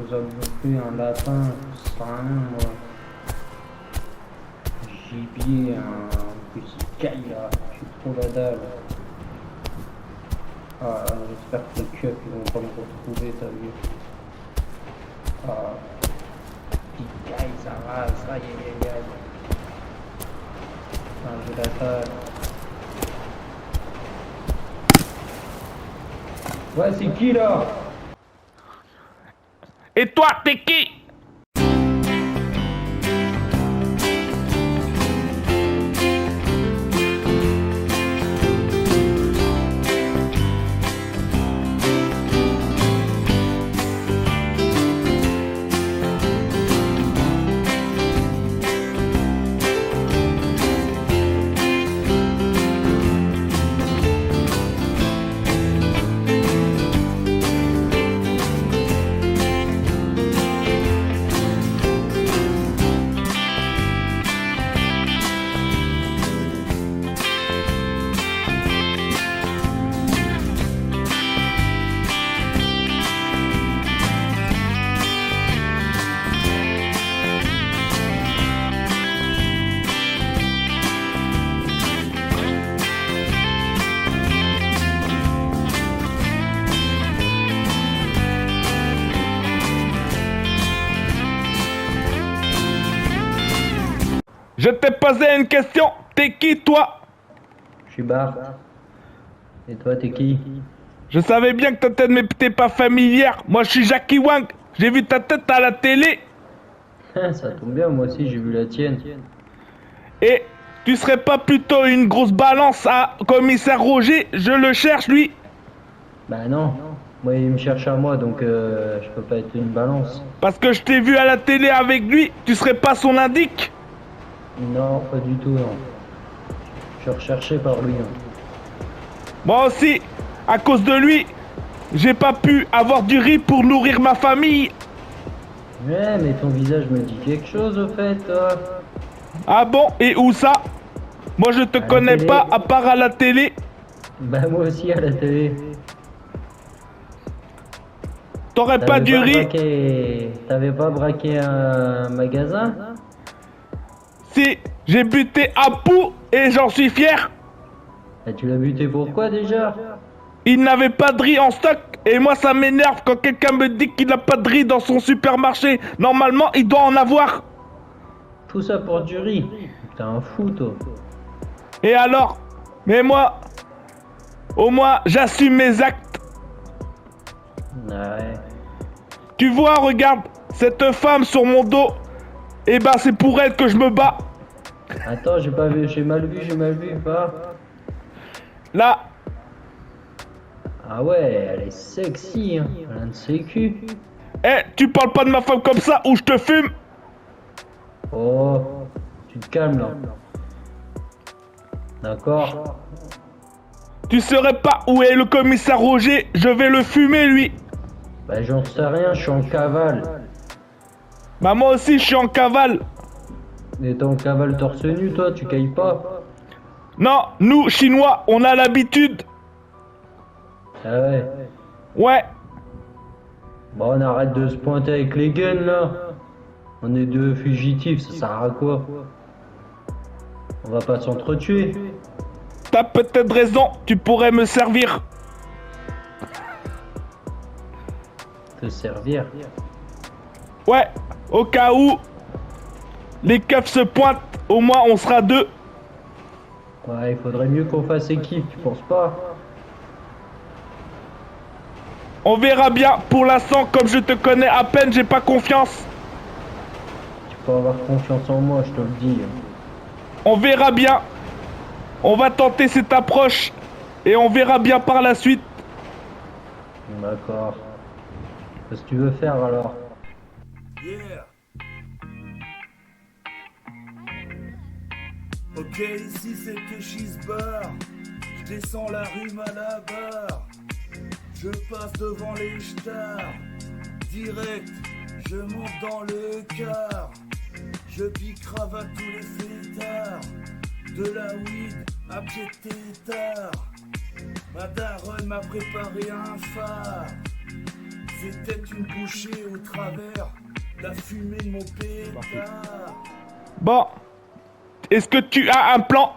nous a bouffé un lapin, ça sert à rien, moi. Gibier, un petit caille là, je suis trop la dalle. Ah, j'espère que les keufs ils vont pas me retrouver, t'as vu. Ah, petit caille, ça rase, aïe aïe aïe aïe. Ah, j'ai la dalle. Ouais, c'est qui là? Et toi, t'es qui? Je t'ai posé une question. T'es qui, toi? Je suis Bart. Et toi, t'es qui? Je savais bien que ta tête m'était pas familière. Moi, je suis Jackie Wang. J'ai vu ta tête à la télé. Ça tombe bien, moi aussi j'ai vu la tienne. Et tu serais pas plutôt une grosse balance à commissaire Roger? Je le cherche, lui. Bah non, moi il me cherche à moi donc je peux pas être une balance. Parce que je t'ai vu à la télé avec lui. Tu serais pas son indique? Non, pas du tout, non. Je suis recherché par lui. Hein. Moi aussi, à cause de lui, j'ai pas pu avoir du riz pour nourrir ma famille. Ouais, mais ton visage me dit quelque chose au fait, toi. Ah bon? Et où ça? Moi, je te À la connais télé. pas à part à la télé. Bah moi aussi à la télé. T'aurais pas du riz? T'avais pas braqué un magasin? Si, j'ai buté à Pou et j'en suis fier. Bah, tu l'as buté pourquoi déjà? Il n'avait pas de riz en stock et moi ça m'énerve quand quelqu'un me dit qu'il n'a pas de riz dans son supermarché. Normalement, il doit en avoir. Tout ça pour du riz. T'es un fou, toi. Et alors? Mais moi, au moins, j'assume mes actes. Ouais. Tu vois, regarde, cette femme sur mon dos. Eh ben, c'est pour elle que je me bats. Attends, j'ai pas vu, j'ai mal vu, pas. Là, Ah ouais, elle est sexy, hein. Elle a un de ses culs. tu parles pas de ma femme comme ça ou je te fume. Oh, tu te calmes là. D'accord. Tu saurais pas où est le commissaire Roger, je vais le fumer lui. Bah j'en sais rien, je suis en cavale. Bah moi aussi je suis en cavale. Mais t'es en cavale torse nu, toi, tu cailles pas. Non, nous Chinois, on a l'habitude. Ah ouais. Ouais, Bon, on arrête de se pointer avec les guns là. On est deux fugitifs, ça sert à quoi? On va pas s'entretuer. t'as peut-être raison, tu pourrais me servir. Te servir. Ouais, au cas où les keufs se pointent, au moins on sera deux. Ouais, il faudrait mieux qu'on fasse équipe, tu penses pas? On verra bien, pour l'instant, comme je te connais à peine, j'ai pas confiance. Tu peux avoir confiance en moi, je te le dis. On verra bien. On va tenter cette approche et on verra bien par la suite. D'accord. Qu'est-ce que tu veux faire alors? Yeah. Ok, ici c'est Keshi's Bar. Je descends la rue Malabar. Je passe devant les stars. Direct, je monte dans le car. Je pique cravate tous les fêtards. De la weed à pied de tétard. Ma daronne m'a préparé un phare. fais peut-être une bouchée au travers la fumée de mon pétard. Bon, est-ce que tu as un plan?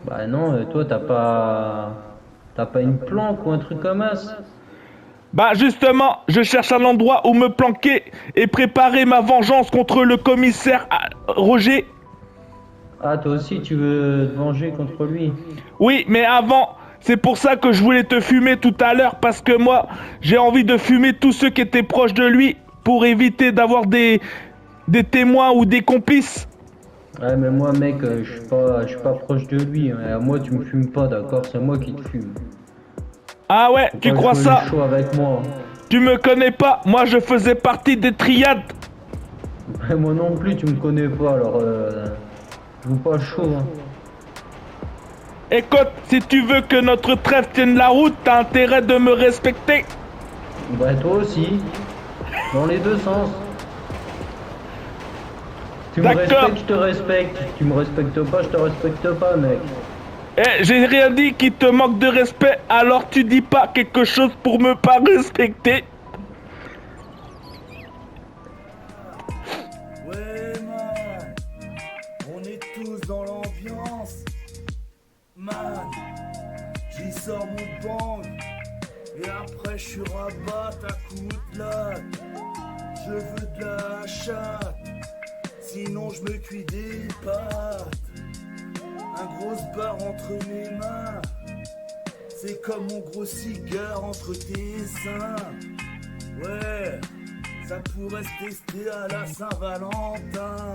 Bah non, toi t'as pas... T'as pas une planque ou un truc comme ça? Bah justement, je cherche un endroit où me planquer et préparer ma vengeance contre le commissaire Roger. Ah, toi aussi tu veux te venger contre lui? Oui, mais avant, c'est pour ça que je voulais te fumer tout à l'heure, parce que moi, j'ai envie de fumer tous ceux qui étaient proches de lui pour éviter d'avoir des témoins ou des complices. Ouais, mais moi, mec, je suis pas proche de lui, hein. Moi, tu me fumes pas, d'accord? C'est moi qui te fume. Ah ouais, Faut tu pas crois jouer ça? le show avec moi. Tu me connais pas, moi je faisais partie des triades. Moi non plus, tu me connais pas, alors joue pas chaud, hein. Écoute, si tu veux que notre trêve tienne la route, t'as intérêt de me respecter. Bah toi aussi, dans les deux sens. Tu me D'accord. respectes, je te respecte. Tu me respectes pas, je te respecte pas, mec. Eh, j'ai rien dit qui te manque de respect, alors tu dis pas quelque chose pour me pas respecter. Ouais, man, on est tous dans l'ambiance. Man, j'y sors mon bang. Et après, je suis rabat à coups de latte. Je veux de la chatte. Sinon, je me cuis des pâtes. Un gros bar entre mes mains. C'est comme mon gros cigare entre tes seins. Ouais, ça pourrait se tester à la Saint-Valentin.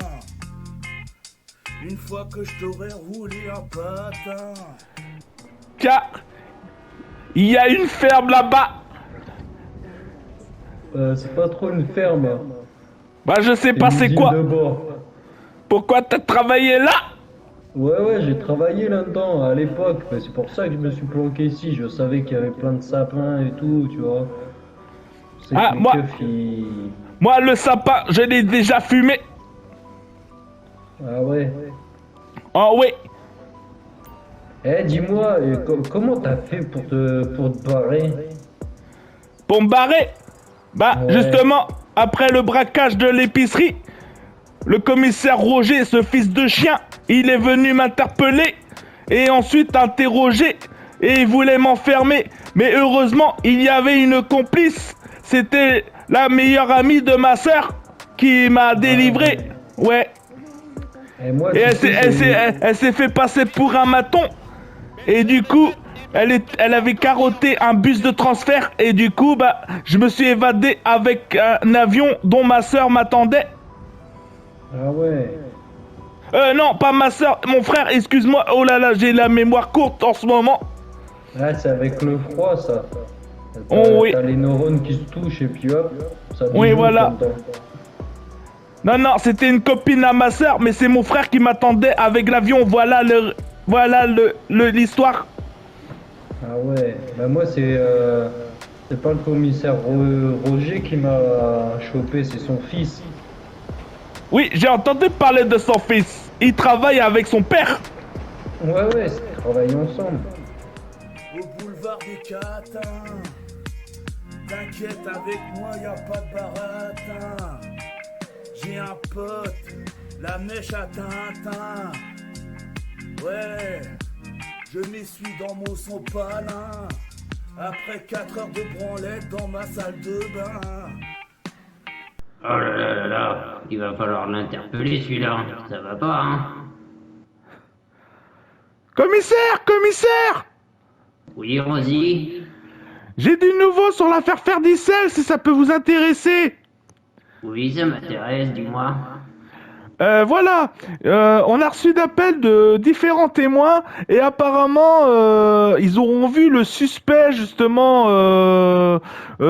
Une fois que je t'aurais roulé un patin. Car il y a une ferme là-bas. C'est pas trop une ferme. Bah je sais pas une c'est usine quoi. de bois. Pourquoi t'as travaillé là? Ouais, j'ai travaillé là-dedans à l'époque. Mais c'est pour ça que je me suis planqué ici. Je savais qu'il y avait plein de sapins et tout, tu vois. C'est Ah, que les moi- keufs, ils... Moi le sapin, je l'ai déjà fumé. Ah ouais. Oh oui. Eh, dis-moi, comment t'as fait pour te barrer? Pour me barrer. Bah Ouais. justement, après le braquage de l'épicerie, le commissaire Roger, ce fils de chien, il est venu m'interpeller et ensuite interroger et il voulait m'enfermer. Mais heureusement, il y avait une complice. C'était la meilleure amie de ma sœur qui m'a délivré. Ouais. Et moi, Et tu sais, j'ai eu- elle s'est fait passer pour un maton. Et du coup, elle avait carotté un bus de transfert. Et du coup, bah, je me suis évadé avec un avion dont ma sœur m'attendait. Ah ouais. Non, pas ma sœur, mon frère, excuse-moi. Oh là là, j'ai la mémoire courte en ce moment. Ah, c'est avec le froid, ça. T'as, Oh oui. t'as les neurones qui se touchent et puis hop, ça Oui, bouge voilà. comme ça. Non, c'était une copine à ma sœur, mais c'est mon frère qui m'attendait avec l'avion. Voilà l'histoire. Ah ouais. Bah moi, c'est pas le commissaire Roger qui m'a chopé, c'est son fils. Oui, j'ai entendu parler de son fils. Il travaille avec son père. Ouais, ils travaillent ensemble. Au boulevard des Catins. T'inquiète, avec moi, y a pas de baratin. J'ai un pote, la mèche à Tintin. Ouais, je m'essuie dans mon son palin. Après 4 heures de branlette dans ma salle de bain. Oh là là là là, il va falloir l'interpeller celui-là, ça va pas, hein? Commissaire! Oui, Rosie? J'ai du nouveau sur l'affaire Ferdicel, si ça peut vous intéresser. Oui, ça m'intéresse, dis-moi. Voilà, on a reçu d'appels de différents témoins et apparemment ils auront vu le suspect justement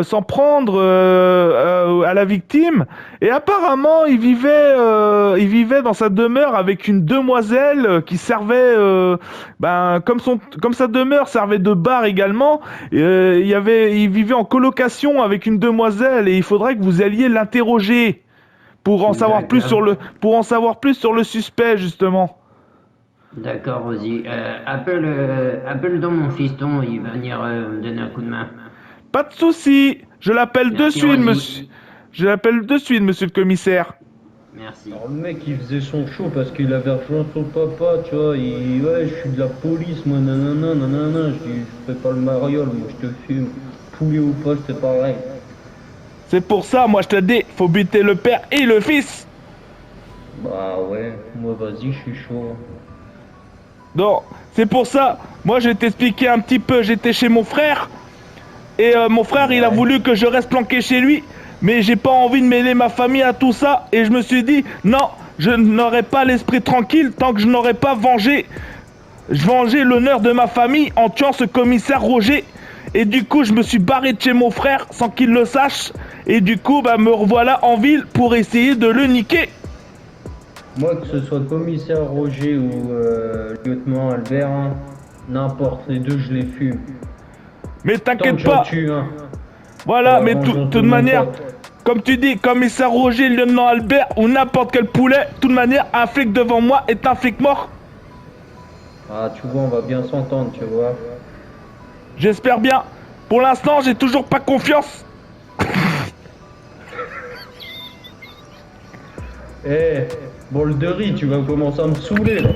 s'en prendre à la victime et apparemment il vivait dans sa demeure avec une demoiselle qui servait comme sa demeure servait de bar également. Il vivait en colocation avec une demoiselle et il faudrait que vous alliez l'interroger. Pour en savoir plus sur le suspect, justement. D'accord, Rosie. Appelle donc mon fiston, il va venir me donner un coup de main. Pas de souci. Je l'appelle de Merci, suite, Rosie. monsieur. Je l'appelle de suite, monsieur le commissaire. Merci. Alors, le mec, il faisait son show parce qu'il avait rejoint son papa, tu vois. Ouais, je suis de la police, moi, nanana, nanana. Je dis, je fais pas le mariole, moi, je te fume. Poulet ou pas, c'est pareil. C'est pour ça, moi, je te dis, faut buter le père et le fils. Bah ouais, moi, vas-y, je suis chaud. Non, c'est pour ça. Moi, je vais t'expliquer un petit peu. J'étais chez mon frère. Et mon frère, il a voulu que je reste planqué chez lui. Mais j'ai pas envie de mêler ma famille à tout ça. Et je me suis dit, non, je n'aurai pas l'esprit tranquille tant que je n'aurai pas vengé l'honneur de ma famille en tuant ce commissaire Roger. Et du coup, je me suis barré de chez mon frère sans qu'il le sache. Et du coup, bah, me revoilà en ville pour essayer de le niquer. Moi, que ce soit commissaire Roger ou lieutenant Albert, hein, n'importe, les deux, je les fume. Mais Tant que t'inquiète j'en pas. tue, hein. Voilà, Ouais, mais vengeance toute de mon manière, pote. comme tu dis, commissaire Roger, lieutenant Albert ou n'importe quel poulet, toute manière, un flic devant moi est un flic mort. Ah, tu vois, on va bien s'entendre, tu vois. J'espère bien. Pour l'instant, j'ai toujours pas confiance. Eh, Bolderie, tu vas commencer à me saouler, là.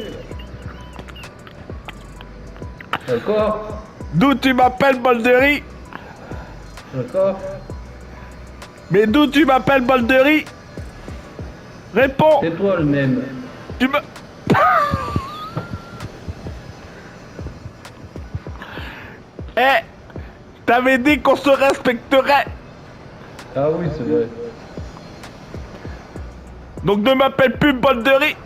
D'accord? D'où tu m'appelles, Bolderie? D'accord? Mais d'où tu m'appelles, Bolderie? Réponds. C'est toi le même. Tu me... Eh, t'avais dit qu'on se respecterait. Ah oui, c'est vrai. Donc ne m'appelle plus Bolderie.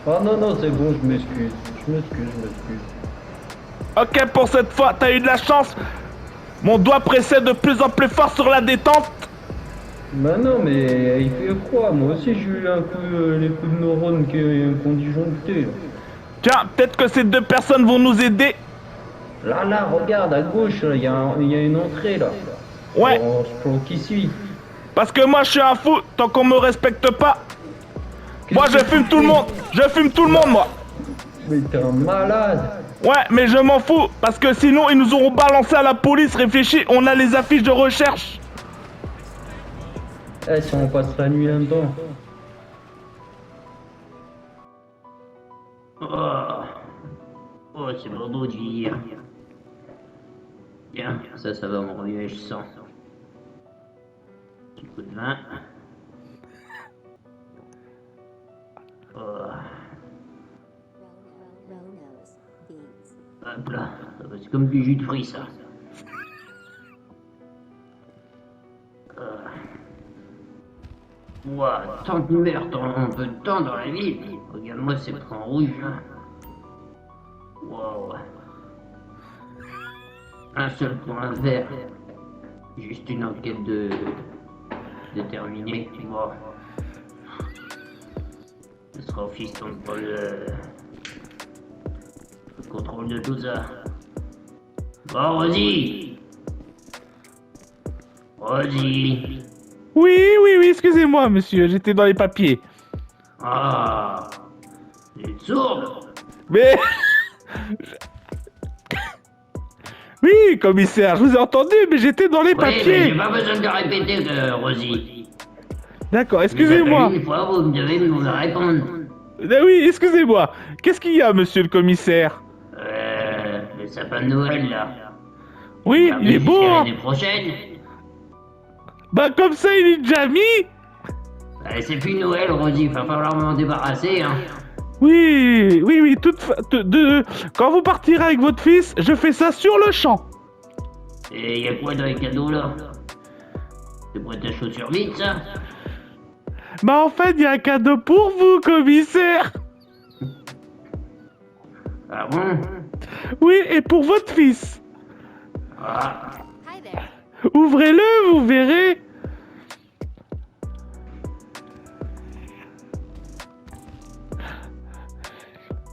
Ah non, non, c'est bon, je m'excuse. Je m'excuse. Ok, pour cette fois, t'as eu de la chance. Mon doigt pressait de plus en plus fort sur la détente. Bah non, mais il fait froid. Moi aussi, j'ai eu un coup, les coups de neurones qui ont disjoncté. Tiens, peut-être que ces deux personnes vont nous aider. Là, regarde, à gauche, il y a une entrée, là. Ouais, On se planque ici. parce que moi je suis un fou, tant qu'on me respecte pas. Moi je fume tout le monde. Je fume tout le monde, moi. Mais t'es un malade. Ouais, mais je m'en fous, parce que sinon ils nous auront balancé à la police. Réfléchis, on a les affiches de recherche. Eh, si on passe la nuit là-dedans. Oh, c'est bon beau de vieillir. Tiens, ça va me remuer, je sens. Petit coup de vin. Oh, Ronos Beats. hop là, c'est comme du jus de fruits, ça. Ouah, tant de meurtres en peu de temps dans la ville. Regarde-moi ces points rouges, là. Wow. Un seul point vert. Juste une enquête déterminée. Bon. Ce sera au fiston de Paul le contrôle de tout ça. Bon, Rosie. Rosie. Oui, excusez-moi, monsieur, j'étais dans les papiers. Ah. Tu es sourde. Mais... Oui, commissaire, je vous ai entendu, mais j'étais dans les Oui, mais papiers. j'ai pas besoin de répéter, Rosie. D'accord, Je vous excusez-moi. appelle une fois, vous me devez me répondre. Oui, excusez-moi. Qu'est-ce qu'il y a, monsieur le commissaire? Le sapin de Noël, là. Oui, il est beau, hein. L'année prochaine. Bah comme ça, il est déjà mis. C'est plus Noël, Rosie, va falloir m'en débarrasser, hein. Oui, quand vous partirez avec votre fils, je fais ça sur le champ. Et y a quoi dans les cadeaux, là? C'est pour ta chaussure vide, ça? Bah en fait, il y a un cadeau pour vous, commissaire. Ah bon? Oui, et pour votre fils. Ah, Hi there. Ouvrez-le, vous verrez.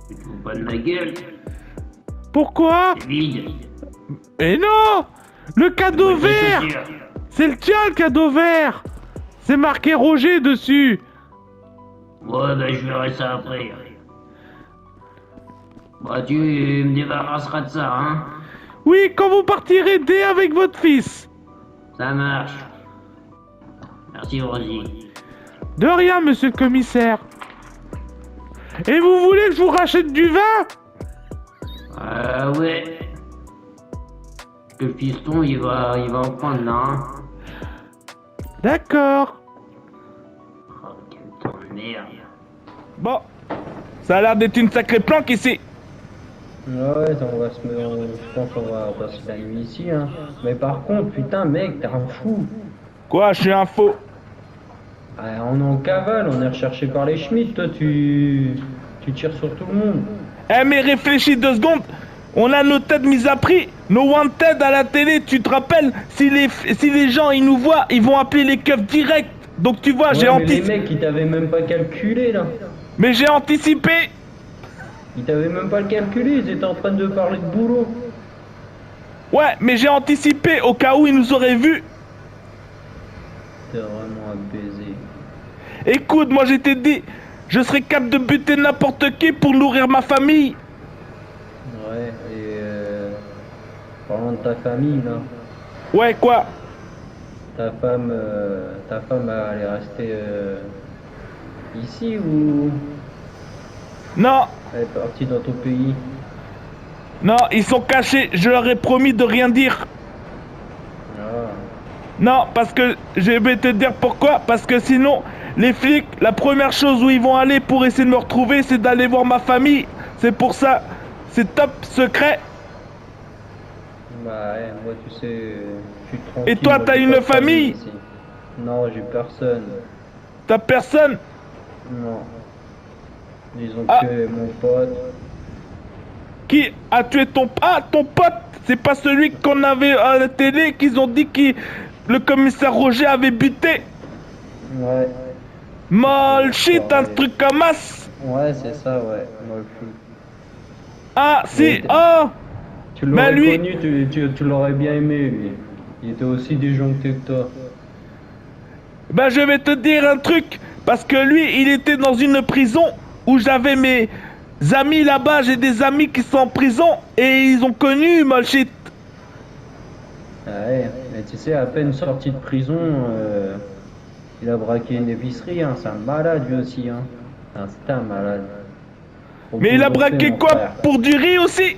tu te fous pas de ma gueule? Pourquoi? C'est vide. Mais non! Le cadeau Où est ta vert! chaussure? C'est le tien, le cadeau vert! C'est marqué Roger dessus. Ouais, ben je verrai ça après. Bah, tu me débarrasseras de ça, hein? Oui, quand vous partirez dès avec votre fils. Ça marche. Merci, Rosie. De rien, monsieur le commissaire. Et vous voulez que je vous rachète du vin? Ouais. Que le piston, il va en prendre là, hein. D'accord. Oh, quel temps de merde. Bon. Ça a l'air d'être une sacrée planque ici. Ouais, on va se mettre, je pense qu'on va passer la nuit ici, hein. Mais par contre, putain, mec, t'es un fou. Quoi, je suis un faux? Ah, on est en cavale, on est recherché par les Schmitt, toi, tu tires sur tout le monde. Eh mais réfléchis 2 secondes. On a nos têtes mises à prix, nos wanted à la télé, tu te rappelles? Si les gens ils nous voient, ils vont appeler les keufs direct. Donc tu vois, Ouais, j'ai mais les anticipé. mecs, ils t'avaient même pas calculé, là. Mais j'ai anticipé. Ils t'avaient même pas calculé, ils étaient en train de parler de boulot. Ouais, mais j'ai anticipé au cas où ils nous auraient vus. T'es vraiment un baiser. Écoute, moi j'étais dit, je serais capable de buter n'importe qui pour nourrir ma famille. Ouais, et parlant de ta famille, là. Ouais, quoi? Ta femme, elle est restée ici ou Non, elle est partie dans ton pays? non, ils sont cachés, je leur ai promis de rien dire. Ah, Non, parce que je vais te dire pourquoi. Parce que sinon, les flics, la première chose où ils vont aller pour essayer de me retrouver, c'est d'aller voir ma famille. C'est pour ça, c'est top secret. bah ouais, moi tu sais, je suis tranquille. Et toi, moi, t'as j'ai une pas de famille ici. Non, j'ai personne. T'as personne? Non. Disons Ah. que mon pote. Qui a tué ton... Ah, ton pote. C'est pas celui qu'on avait à la télé qu'ils ont dit que le commissaire Roger avait buté. Ouais. Mal shit, un Ouais. truc comme as. Ouais, c'est ça, ouais. Moi, le fou. Ah, si, Ouais. oh. Tu l'aurais Mais lui- connu, tu l'aurais bien aimé, lui. Il était aussi disjoncté que toi. Ben, je vais te dire un truc. Parce que lui, il était dans une prison où j'avais mes amis là-bas. J'ai des amis qui sont en prison et ils ont connu Malshit. Ah ouais, mais tu sais, à peine sorti de prison, il a braqué une épicerie, hein. C'est un malade lui aussi, hein. C'est un malade. Faut Mais il a bouger, braqué mon quoi? frère. Pour du riz aussi?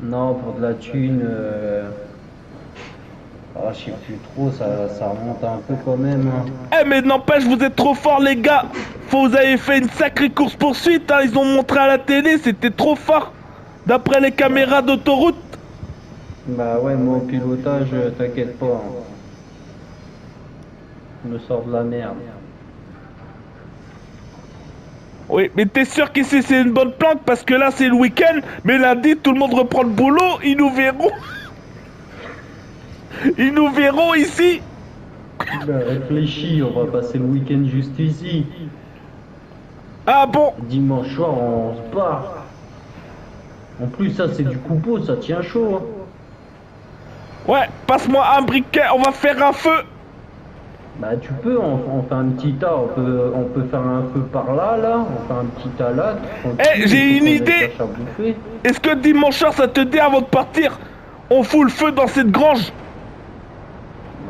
Non, pour de la thune. Ah, je sais plus trop, ça remonte un peu quand même, hein. Eh, mais n'empêche, vous êtes trop forts, les gars. Vous avez fait une sacrée course-poursuite, hein. Ils ont montré à la télé, c'était trop fort. D'après les caméras d'autoroute. Bah ouais, moi au pilotage, t'inquiète pas, hein. Je me sors de la merde. Oui, mais t'es sûr qu'ici c'est une bonne planque parce que là c'est le week-end, mais lundi tout le monde reprend le boulot, ils nous verront. Ils nous verront ici. Bah, réfléchis, on va passer le week-end juste ici. Ah bon? Dimanche soir, on se barre. En plus, ça c'est du coupeau, ça tient chaud, hein. Ouais, passe-moi un briquet, on va faire un feu. Bah tu peux, on fait un petit tas, on peut faire un feu par là, on fait un petit tas là. Eh, j'ai une idée. À bouffer. Est-ce que dimanche soir ça te dit avant de partir, on fout le feu dans cette grange?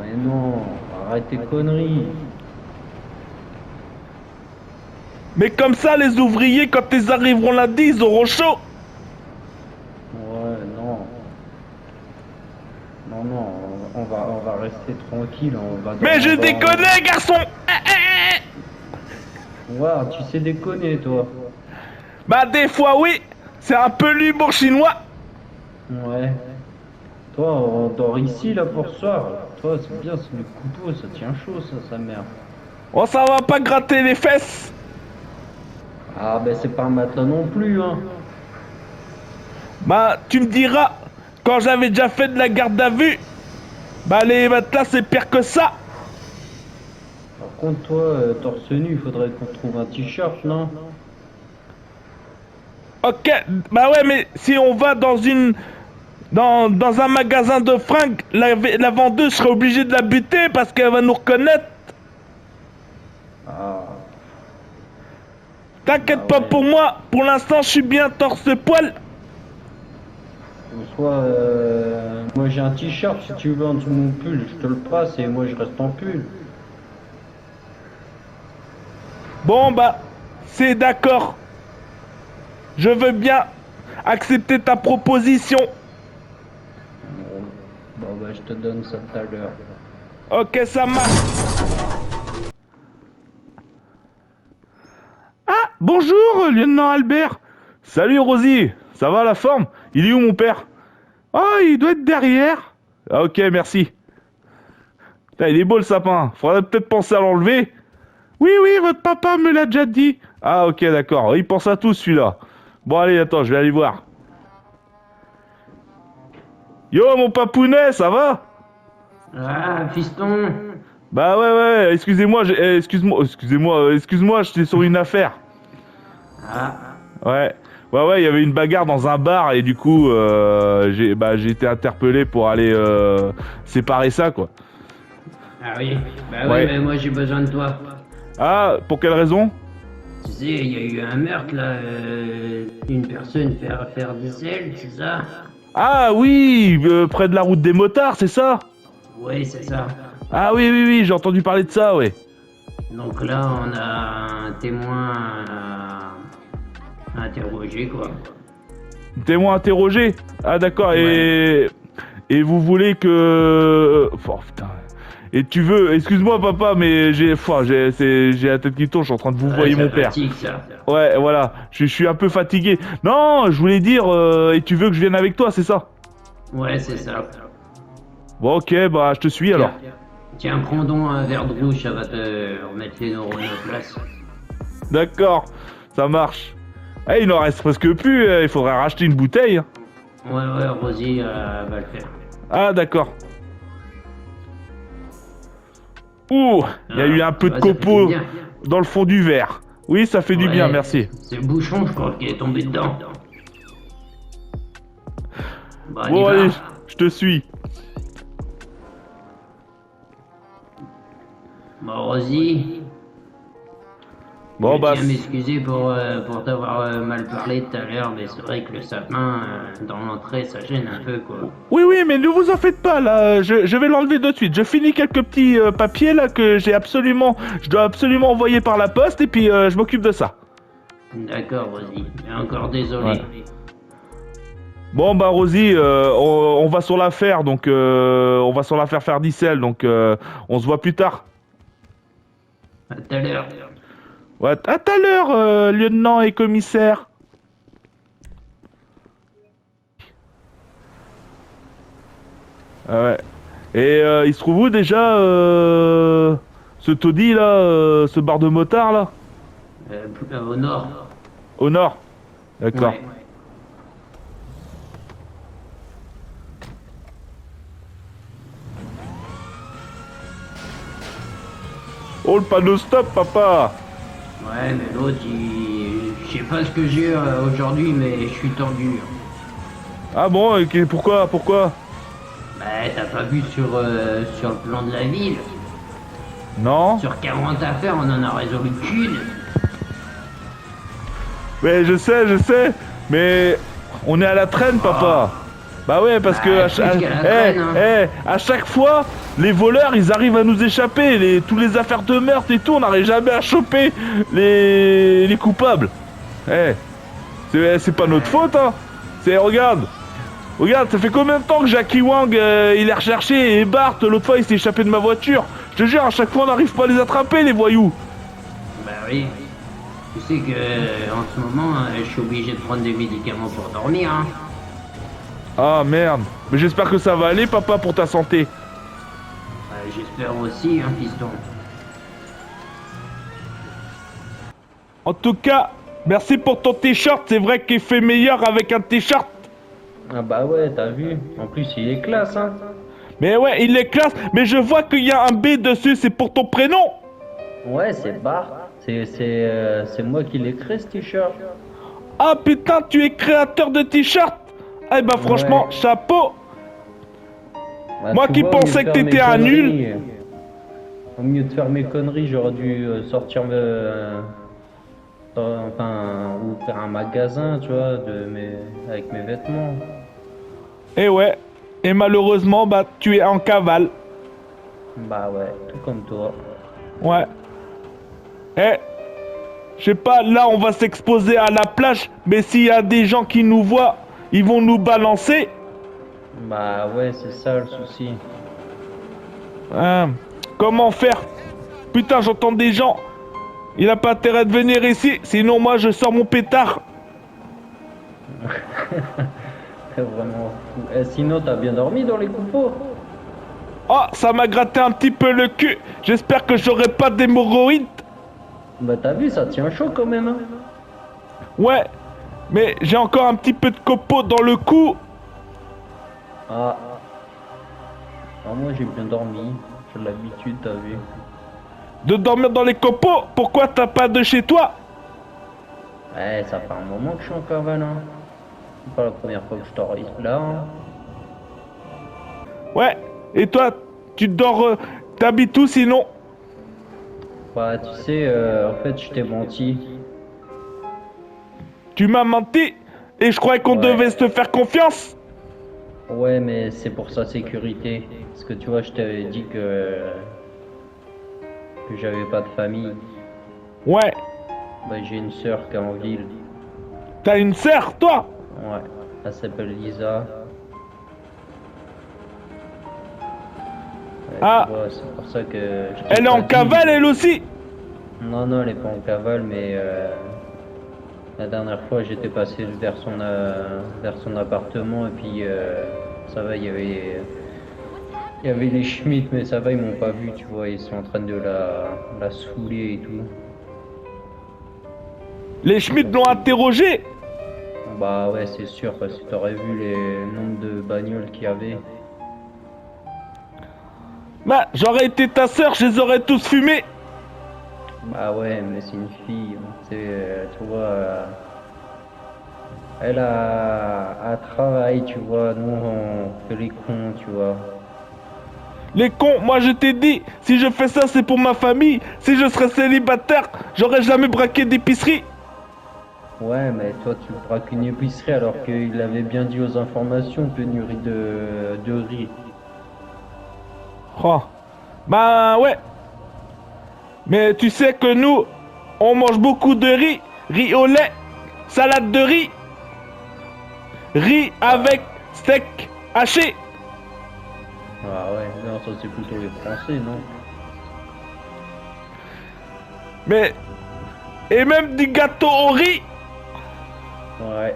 Mais non, arrête tes conneries. Mais comme ça les ouvriers quand ils arriveront lundi ils auront chaud. Ouais, non. Non, on va rester tranquille, on va... Mais je on va- déconne garçon. Ouais, tu sais déconner, toi. Bah des fois oui, c'est un peu l'humour chinois. Ouais. Toi, on dort ici, là, pour ce soir. Toi, c'est bien, c'est le couteau, ça tient chaud, ça, sa mère. Oh ça va pas gratter les fesses. Ah, ben c'est pas un matelas non plus, hein. Bah tu me diras, quand j'avais déjà fait de la garde à vue, bah les matelas c'est pire que ça. Par contre, toi, torse nu, il faudrait qu'on te trouve un t-shirt, non? Ok, bah ouais mais si on va dans une... Dans un magasin de fringues, la vendeuse serait obligée de la buter parce qu'elle va nous reconnaître. Ah, T'inquiète Ah pas ouais. pour moi, pour l'instant je suis bien torse-poil. ou soit, Moi j'ai un t-shirt si tu veux en dessous de mon pull, je te le passe et moi je reste en pull. Bon bah, c'est d'accord. Je veux bien accepter ta proposition. Bon bah je te donne ça tout à l'heure. Ok, ça marche. Ah, bonjour, lieutenant Albert. Salut, Rosie. Ça va, la forme? Il est où, mon père? Oh, il doit être derrière. Ah, ok, merci. Putain, il est beau, le sapin. Faudrait peut-être penser à l'enlever. Oui, oui, votre papa me l'a déjà dit. Ah, ok, d'accord. Il pense à tout, celui-là. Bon, allez, attends, je vais aller voir. Yo, mon papounet, ça va? Ah, fiston. Bah ouais, excusez-moi, excuse-moi, j'étais sur une affaire. Ah, Ouais, il y avait une bagarre dans un bar et du coup, j'ai été interpellé pour aller séparer ça, quoi. ah oui. Bah Ouais. oui, mais moi j'ai besoin de toi. Ah, pour quelle raison? Tu sais, il y a eu un meurtre là. Une personne faire des ailes, c'est ça? Ah oui, près de la route des motards, c'est ça? Oui, c'est ça. Ah oui, j'ai entendu parler de ça, ouais. Donc là, on a un témoin à interroger, quoi. Témoin interrogé? Ah d'accord, et vous voulez que... Oh putain... Et tu veux... Excuse-moi papa, mais j'ai la tête qui tourne, je suis en train de vous voyer ça mon père. fatigue, ça. Ouais, voilà, je suis un peu fatigué. Non, je voulais dire, et tu veux que je vienne avec toi, c'est ça? Ouais, c'est ça. Bon, ok, bah, je te suis alors. Tiens, prends donc un verre de rouge, ça va te remettre les neurones en place. D'accord, ça marche. Eh, il n'en reste presque plus, il faudrait racheter une bouteille. Hein. Ouais, Rosie va le faire. Ah, d'accord. Ouh, il y a eu un peu de ouais, ça fait copeaux du bien. dans le fond du verre. Oui, ça fait du Ouais, bien, merci. C'est le bouchon, je crois, qui est tombé dedans. Bon, on y Bon, va. allez, je te suis. Bon, Rosie, Bon, je bah... tiens à m'excuser pour t'avoir mal parlé tout à l'heure, mais c'est vrai que le sapin, dans l'entrée, ça gêne un peu, quoi. Oui, mais ne vous en faites pas, là, je vais l'enlever de suite. Je finis quelques petits papiers, là, que je dois absolument envoyer par la poste, et puis je m'occupe de ça. D'accord, Rosie, mais encore désolé. Ouais. Bon, bah, Rosie, on va sur l'affaire, donc, on va sur l'affaire Ferdicel, donc, on se voit plus tard. À tout à l'heure. Ouais, à tout à l'heure, lieutenant et commissaire. Ah ouais. Et il se trouve où déjà ce taudis là, ce bar de motard là? Au nord. Au nord. D'accord. Ouais. Oh le panneau stop papa. Ouais, mais l'autre, je sais pas ce que j'ai aujourd'hui, mais je suis tendu. Ah bon, ok, pourquoi? Bah, t'as pas vu sur le plan de la ville? Non. Sur 40 affaires, on en a résolu qu'une. Mais je sais, mais on est à la traîne papa. Bah ouais, parce que Plus qu'à la traîne, hein. à chaque fois, les voleurs, ils arrivent à nous échapper. Tous les affaires de meurtre et tout, on n'arrive jamais à choper les coupables. C'est pas notre faute, hein. Regarde, ça fait combien de temps que Jackie Wang, il est recherché et Bart, l'autre fois, il s'est échappé de ma voiture. Je te jure, à chaque fois, on n'arrive pas à les attraper, les voyous. Bah oui. Tu sais que en ce moment, je suis obligé de prendre des médicaments pour dormir, hein. Ah merde. Mais j'espère que ça va aller, papa, pour ta santé. J'espère aussi, hein, fiston. En tout cas, merci pour ton t-shirt. C'est vrai qu'il fait meilleur avec un t-shirt. Ah bah ouais, t'as vu. En plus, il est classe, hein. Mais ouais, il est classe. Mais je vois qu'il y a un B dessus. C'est pour ton prénom. Ouais, c'est Bart. C'est moi qui l'ai créé, ce t-shirt. Ah putain, tu es créateur de t-shirt. Eh ben franchement, Ouais. chapeau. Bah, Moi tu qui vois, au lieu pensais de que faire t'étais mes un nul. conneries, au mieux de faire mes conneries, j'aurais dû sortir ou faire un magasin, tu vois, avec mes vêtements. Eh ouais. Et malheureusement, bah, tu es en cavale. Bah ouais, tout comme toi. Ouais. Eh, je sais pas, là on va s'exposer à la plage, mais s'il y a des gens qui nous voient, ils vont nous balancer. Bah ouais, c'est ça le souci. Hein, comment faire? Putain, j'entends des gens. Il a pas intérêt de venir ici, sinon moi je sors mon pétard. T'es vraiment fou. Eh, sinon, t'as bien dormi dans les copeaux? Oh, ça m'a gratté un petit peu le cul. J'espère que j'aurai pas d'hémorroïdes. Bah t'as vu, ça tient chaud quand même, hein. Ouais, mais j'ai encore un petit peu de copeaux dans le cou. Ah. Ah, moi j'ai bien dormi. J'ai l'habitude, t'as vu. De dormir dans les copeaux? Pourquoi t'as pas de chez toi? Ouais, ça fait un moment que je suis en cavale, hein. C'est pas la première fois que je dors là, hein. Ouais, et toi, tu dors... t'habites où sinon? Bah tu sais, en fait, je t'ai menti. Tu m'as menti et je croyais qu'on Ouais. devait se faire confiance. Ouais, mais c'est pour sa sécurité. Parce que tu vois, je t'avais dit que j'avais pas de famille. Ouais, Bah j'ai une sœur qui est en ville. t'as une sœur, toi? Ouais, elle s'appelle Lisa. Ouais, Ah. tu vois, c'est pour ça que je t'ai Elle est pas en dit. cavale, elle aussi? Non, non, elle est pas en cavale, mais la dernière fois j'étais passé vers son appartement et puis ça va, il y avait les Schmitt, mais ça va, ils m'ont pas vu, tu vois, ils sont en train de la saouler et tout. Les Schmitt l'ont interrogé? Bah ouais, c'est sûr, parce que t'aurais vu les nombres de bagnoles qu'il y avait. Bah, j'aurais été ta sœur, je les aurais tous fumés. Bah ouais, mais c'est une fille, tu vois, elle travaille, tu vois, nous on fait les cons, tu vois. Les cons, moi je t'ai dit, si je fais ça c'est pour ma famille. Si je serais célibataire, j'aurais jamais braqué d'épicerie. Ouais, mais toi tu braques une épicerie alors qu'il avait bien dit aux informations, pénurie de riz. Oh. Bah ouais. Mais tu sais que nous, on mange beaucoup de riz. Riz au lait, salade de riz avec steak haché. Ah ouais, non, ça c'est plutôt les Français, non? Mais... Et même du gâteau au riz. Ouais.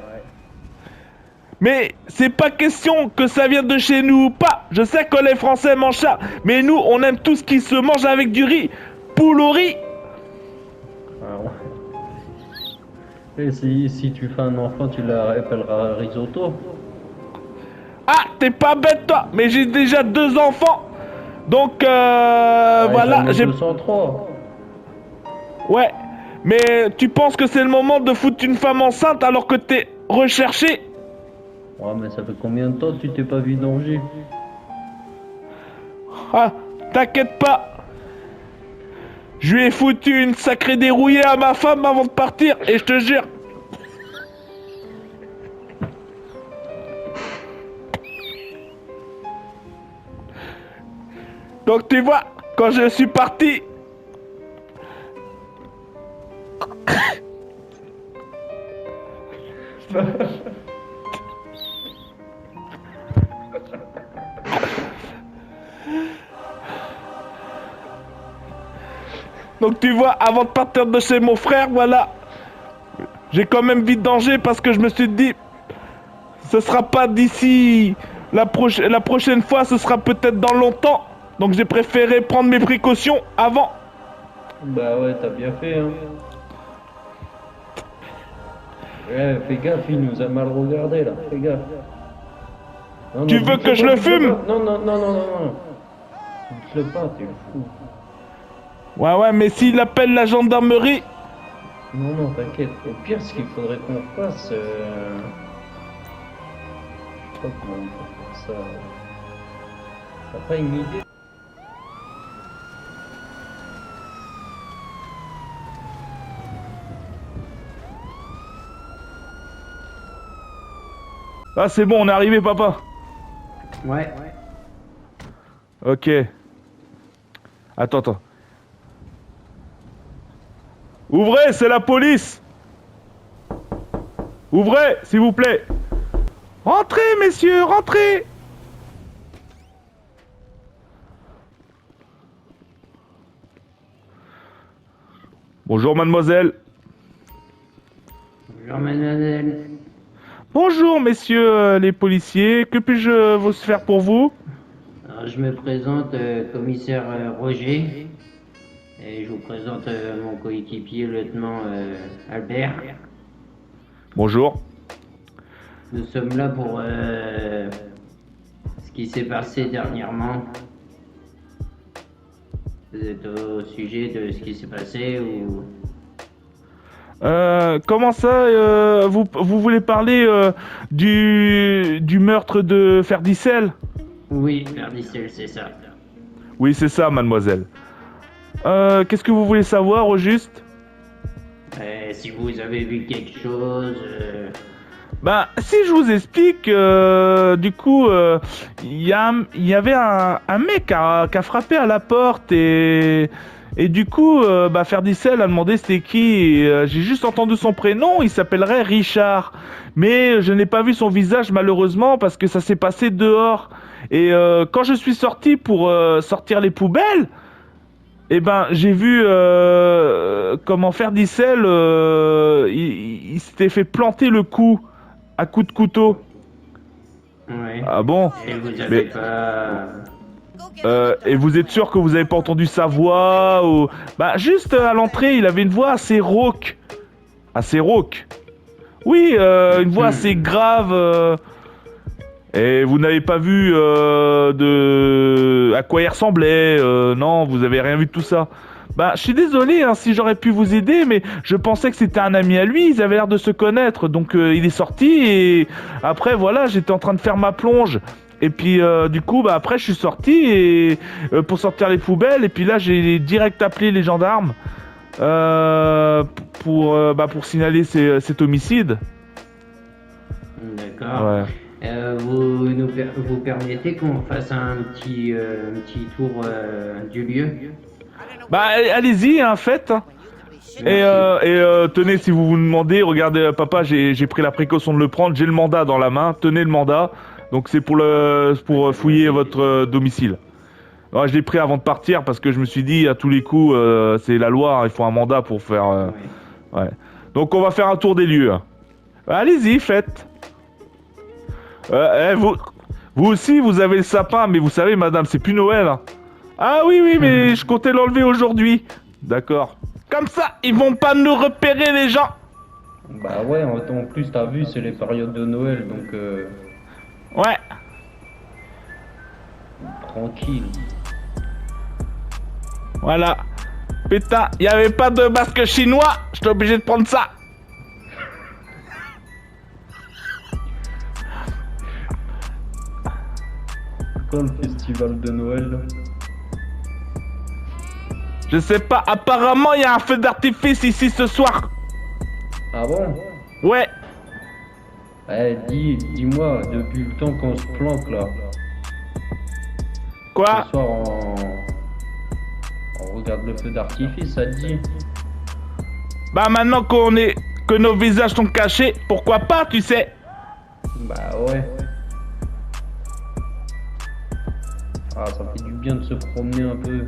Mais c'est pas question que ça vient de chez nous ou pas. Je sais que les Français mangent ça. Mais nous, on aime tout ce qui se mange avec du riz. Poule au riz. Ah ouais. Et si tu fais un enfant, tu l'appelleras risotto. Ah, t'es pas bête toi. Mais j'ai déjà 2 enfants. Donc, Ouais, voilà. j'en ai J'ai... 203. Ouais. Mais tu penses que c'est le moment de foutre une femme enceinte alors que t'es recherché? Ouais, mais ça fait combien de temps que tu t'es pas vu danger? Ah, t'inquiète pas. Je lui ai foutu une sacrée dérouillée à ma femme avant de partir. Et je te jure. Donc tu vois, quand je suis parti... Donc tu vois, avant de partir de chez mon frère, voilà, j'ai quand même vite danger parce que je me suis dit, ce sera pas d'ici la prochaine fois, ce sera peut-être dans longtemps. Donc j'ai préféré prendre mes précautions avant. Bah ouais, t'as bien fait, hein. Ouais, fais gaffe, il nous a mal regardé là, fais gaffe. Non, Tu non, veux que je le bouge-le fume? pas. Non, non, non, non, non, non. Bouge-le pas, t'es fou. Ouais, mais s'il appelle la gendarmerie... Non, non, t'inquiète. Au pire, ce qu'il faudrait qu'on fasse, je sais pas comment on peut faire ça. T'as pas une idée? Ah c'est bon, on est arrivé papa. Ouais. Ok. Attends. Ouvrez, c'est la police. Ouvrez, s'il vous plaît. Rentrez, messieurs, rentrez. Bonjour, mademoiselle. Bonjour mademoiselle. Bonjour, messieurs les policiers. Que puis-je vous faire pour vous? Alors, je me présente commissaire Roger. Et je vous présente mon coéquipier, lieutenant Albert. Bonjour. Nous sommes là pour ce qui s'est passé dernièrement. Vous êtes au sujet de ce qui s'est passé ou... Comment ça, vous voulez parler du meurtre de Ferdicel? Oui, Verdicel, c'est ça. Oui, c'est ça, mademoiselle. Qu'est-ce que vous voulez savoir au juste? Si vous avez vu quelque chose... Bah, si je vous explique, du coup, il y avait un mec qui a frappé à la porte et du coup, bah, Ferdicel a demandé c'était qui. Et, j'ai juste entendu son prénom, il s'appellerait Richard. Mais je n'ai pas vu son visage malheureusement parce que ça s'est passé dehors. Et quand je suis sorti pour sortir les poubelles, eh ben, j'ai vu comment Ferdicel, il s'était fait planter le cou à coups de couteau. Ouais. Ah bon? Et vous avez Mais- pas... Et vous êtes sûr que vous avez pas entendu sa voix ou... Bah, juste à l'entrée, il avait une voix assez rauque. Assez rauque. Oui, une voix assez grave. Et vous n'avez pas vu à quoi il ressemblait. Non, vous avez rien vu de tout ça. Bah, je suis désolé hein, si j'aurais pu vous aider, mais je pensais que c'était un ami à lui. Ils avaient l'air de se connaître, donc il est sorti et après voilà, j'étais en train de faire ma plonge. Et puis du coup, bah après je suis sorti et pour sortir les poubelles et puis là j'ai direct appelé les gendarmes pour signaler cet homicide. D'accord. Ouais. Vous permettez qu'on fasse un petit tour du lieu? Bah allez-y, hein, faites. Et tenez, si vous vous demandez, regardez, papa, j'ai pris la précaution de le prendre. J'ai le mandat dans la main. Tenez le mandat. Donc c'est pour fouiller votre domicile. Alors, je l'ai pris avant de partir parce que je me suis dit à tous les coups, c'est la loi. Hein, il faut un mandat pour faire. Oui. Ouais. Donc on va faire un tour des lieux. Allez-y, faites. Vous aussi, vous avez le sapin, mais vous savez, madame, c'est plus Noël. Hein. Ah oui, mais je comptais l'enlever aujourd'hui. D'accord. Comme ça, ils vont pas nous repérer, les gens. Bah ouais, en plus, t'as vu, c'est les périodes de Noël, donc Ouais. tranquille. Voilà. Putain, y avait pas de masque chinois. J'étais obligé de prendre ça. Quand le festival de Noël là? Je sais pas, apparemment, y a un feu d'artifice ici ce soir. Ah bon? Ouais. Eh, dis-moi, depuis le temps qu'on se planque là, Quoi? ce soir on regarde le feu d'artifice, ça te dit? Bah maintenant que nos visages sont cachés, pourquoi pas, tu sais? Bah ouais. Ah, ça fait du bien de se promener un peu.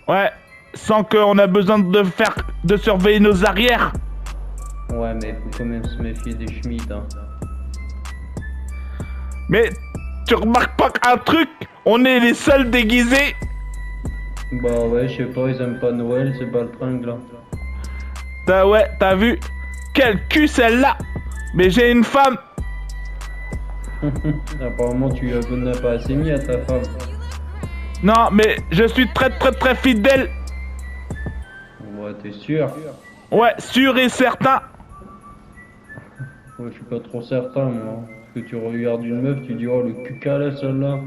Ouais. Sans qu'on a besoin de surveiller nos arrières. Ouais, mais faut quand même se méfier des schmitts, hein. Mais tu remarques pas qu'un truc? On est les seuls déguisés. Bah ouais, je sais pas, ils aiment pas Noël, c'est baltringue là. T'as vu? Quel cul celle-là? Mais j'ai une femme. Apparemment, tu n'as pas assez mis à ta femme. Non, mais je suis très fidèle. Ouais, t'es sûr? Ouais, sûr et certain. Ouais, je suis pas trop certain, moi. Parce que tu regardes une meuf, tu dis, oh, le cul calé, celle-là.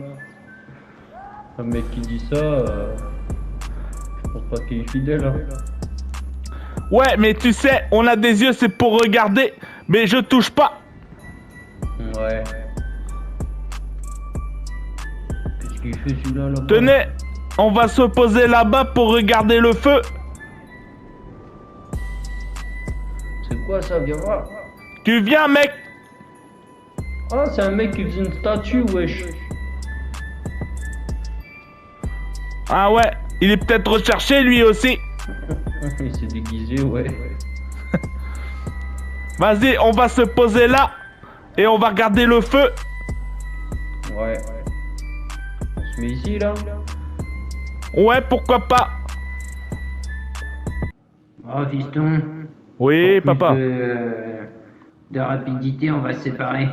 Un mec qui dit ça, je pense pas qu'il est fidèle, hein. Ouais, mais tu sais, on a des yeux, c'est pour regarder. Mais je touche pas. Ouais. Qui fait celui-là là-bas? Tenez, on va se poser là-bas pour regarder le feu. C'est quoi ça? Viens voir. Tu viens, mec? Ah, c'est un mec qui faisait une statue, wesh. Ah ouais, il est peut-être recherché lui aussi. Il s'est déguisé, ouais. Vas-y, on va se poser là et on va regarder le feu. Ouais. On se met ici, là? Ouais, pourquoi pas? Oh, fiston. Oui, Pour plus papa. De rapidité, on va se séparer.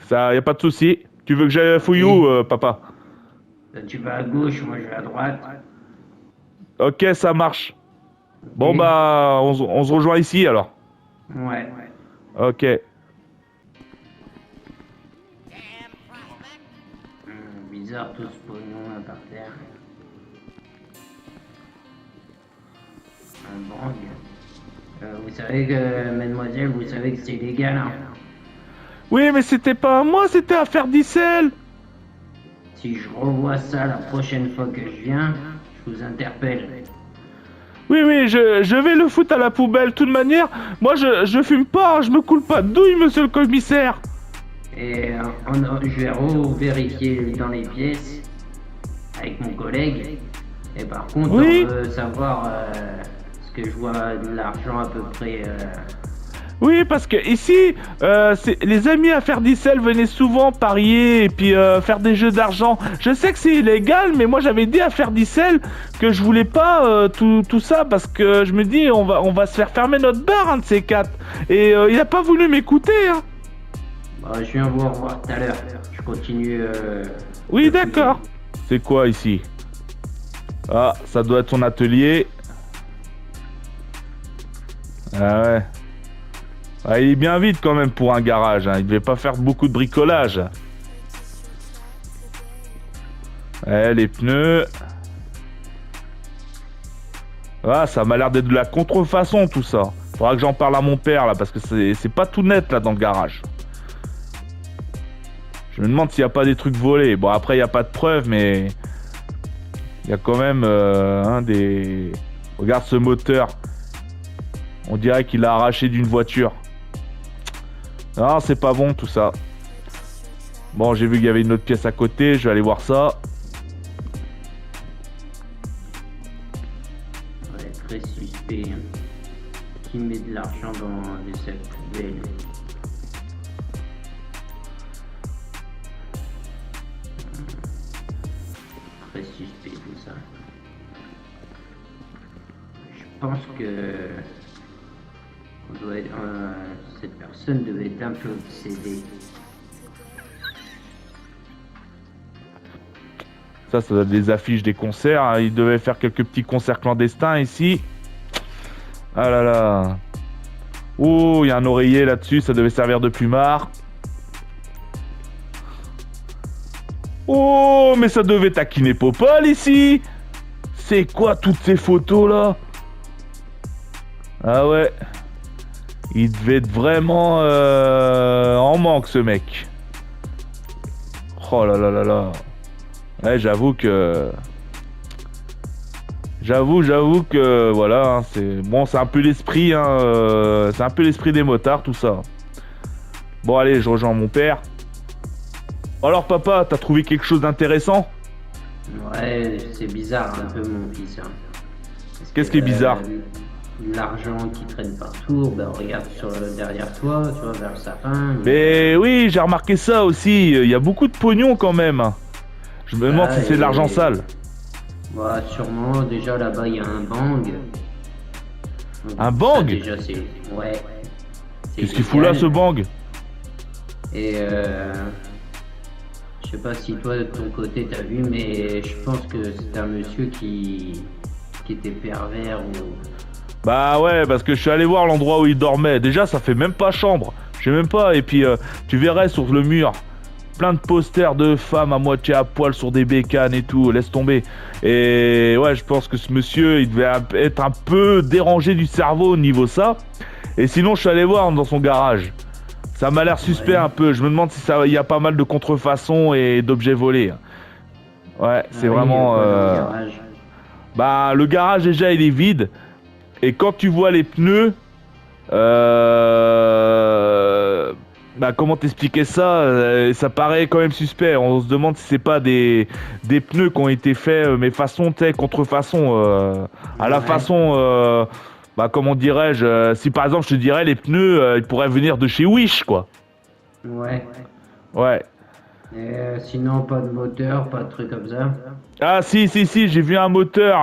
Ça, y a pas de souci. Tu veux que j'aille fouiller où, papa? Toi, tu vas à gauche, moi je vais à droite. Ok, ça marche. Bon Ok. bah, on se rejoint ici alors. Ouais. Ok. Bizarre tout ce pognon là par terre. Un bang. Vous savez que, mademoiselle, vous savez que c'est illégal, hein? Oui, mais c'était pas à moi, c'était à faire d'Issel. Si je revois ça la prochaine fois que je viens, je vous interpelle. Oui, oui, je vais le foutre à la poubelle. De toute manière, moi je fume pas, je me coule pas de douille, monsieur le commissaire. Et je vais vérifier dans les pièces avec mon collègue. Et par contre, Oui. on veut savoir ce que je vois de l'argent à peu près. Oui, parce que ici, les amis à faire d'Issel venaient souvent parier et puis faire des jeux d'argent. Je sais que c'est illégal, mais moi j'avais dit à faire d'Issel que je voulais pas tout ça parce que je me dis on va se faire fermer notre bar, un de ces quatre. Et il a pas voulu m'écouter, hein. Bah, je viens vous revoir tout à l'heure. Je continue. Oui, d'accord. C'est quoi ici? Ah, ça doit être son atelier. Ah ouais. Ah, il est bien vide quand même pour un garage, hein. Il devait pas faire beaucoup de bricolage. Ouais, les pneus. Ah, ça m'a l'air d'être de la contrefaçon tout ça. Faudra que j'en parle à mon père là, parce que c'est pas tout net là dans le garage. Je me demande s'il n'y a pas des trucs volés. Bon, après, il n'y a pas de preuves, mais... Il y a quand même des... Regarde ce moteur. On dirait qu'il l'a arraché d'une voiture. Non, c'est pas bon tout ça. Bon, j'ai vu qu'il y avait une autre pièce à côté. Je vais aller voir ça. Ouais, très suspect. Qui met de l'argent dans des sacs poubelles? Très suspect tout ça. Je pense que cette personne devait être un peu obsédée. Ça doit être des affiches des concerts, hein. Il devait faire quelques petits concerts clandestins ici. Ah là là. Oh, il y a un oreiller là-dessus, ça devait servir de plumard. Oh, mais ça devait taquiner Popol ici. C'est quoi toutes ces photos là? Ah ouais. Il devait être vraiment en manque ce mec. Oh là là là là. Ouais, j'avoue que voilà, hein, c'est un peu l'esprit, hein, c'est un peu l'esprit des motards tout ça. Bon allez, je rejoins mon père. Alors papa, t'as trouvé quelque chose d'intéressant? Ouais, c'est bizarre un peu mon fils. Hein. Parce Qu'est-ce que, qui est bizarre? L'argent qui traîne partout, ben regarde derrière toi, tu vois, vers le sapin. Mais oui, j'ai remarqué ça aussi. Il y a beaucoup de pognon quand même. Je me demande si c'est de l'argent sale. Ouais, sûrement. Déjà là-bas, il y a un bang. Donc, Un ça, bang? déjà, c'est. Ouais. C'est Qu'est-ce qu'il fout là illégal. ce bang? Et je sais pas si toi de ton côté t'as vu, mais je pense que c'est un monsieur qui était pervers ou. Bah ouais, parce que je suis allé voir l'endroit où il dormait. Déjà, ça fait même pas chambre. Je sais même pas. Et puis, tu verrais sur le mur plein de posters de femmes à moitié à poil sur des bécanes et tout. Laisse tomber. Et ouais, je pense que ce monsieur, il devait être un peu dérangé du cerveau au niveau ça. Et sinon, je suis allé voir dans son garage. Ça m'a l'air suspect Ouais. un peu. Je me demande si il y a pas mal de contrefaçons et d'objets volés. Ouais, c'est Ah oui, vraiment... quoi, dans le garage. Bah, le garage, déjà, il est vide. Et quand tu vois les pneus... Bah, comment t'expliquer ça? Ça paraît quand même suspect. On se demande si c'est pas des pneus qui ont été faits, mais façon, tu sais, contrefaçon. À la Ouais. façon... bah, comment dirais-je? Si par exemple, je te dirais, les pneus, ils pourraient venir de chez Wish, quoi. Ouais. Ouais. Et sinon, pas de moteur, pas de trucs comme ça. Ah si, j'ai vu un moteur,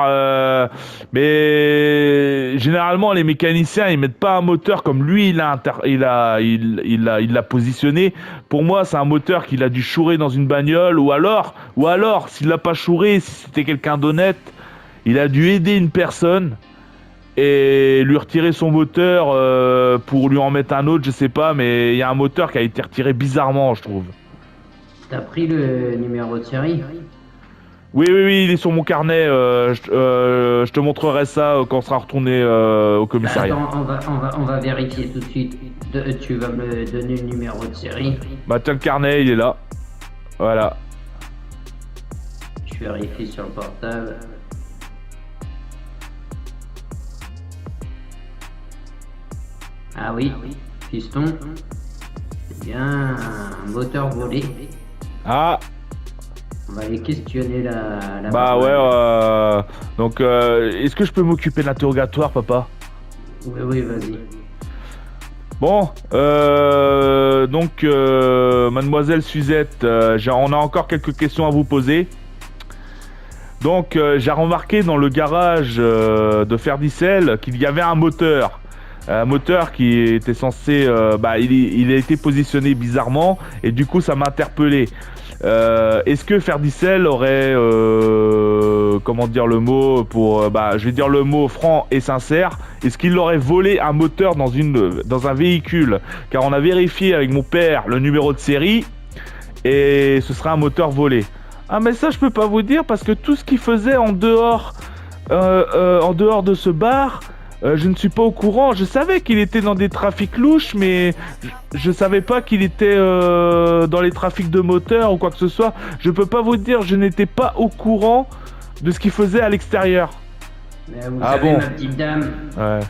mais généralement les mécaniciens ils mettent pas un moteur comme lui il l'a positionné. Pour moi c'est un moteur qu'il a dû chourer dans une bagnole ou alors s'il l'a pas chouré, si c'était quelqu'un d'honnête, il a dû aider une personne et lui retirer son moteur pour lui en mettre un autre, je sais pas, mais il y a un moteur qui a été retiré bizarrement, je trouve. T'as pris le numéro de série? Oui, il est sur mon carnet. Je te montrerai ça quand on sera retourné au commissariat. Attends, on va vérifier tout de suite. Tu vas me donner le numéro de série. Bah tiens, le carnet, il est là. Voilà. Je vérifie sur le portable. Ah oui, piston. C'est bien un moteur volé. Ah, On va aller questionner la bah maman. ouais. Donc, est-ce que je peux m'occuper de l'interrogatoire, papa? Oui, vas-y. Bon, donc, mademoiselle Suzette, on a encore quelques questions à vous poser. Donc, j'ai remarqué dans le garage de Ferdicel qu'il y avait un moteur. Un moteur qui était censé... il a été positionné bizarrement et du coup, ça m'a interpellé. Est-ce que Ferdicel aurait... comment dire le mot pour... je vais dire le mot franc et sincère. Est-ce qu'il aurait volé un moteur dans un véhicule? Car on a vérifié avec mon père le numéro de série et ce serait un moteur volé. Ah mais ça je peux pas vous dire parce que tout ce qu'il faisait en dehors de ce bar, je ne suis pas au courant. Je savais qu'il était dans des trafics louches, mais je savais pas qu'il était dans les trafics de moteurs ou quoi que ce soit. Je peux pas vous dire, je n'étais pas au courant de ce qu'il faisait à l'extérieur. Mais vous Ah savez, bon? ma petite dame, Ouais.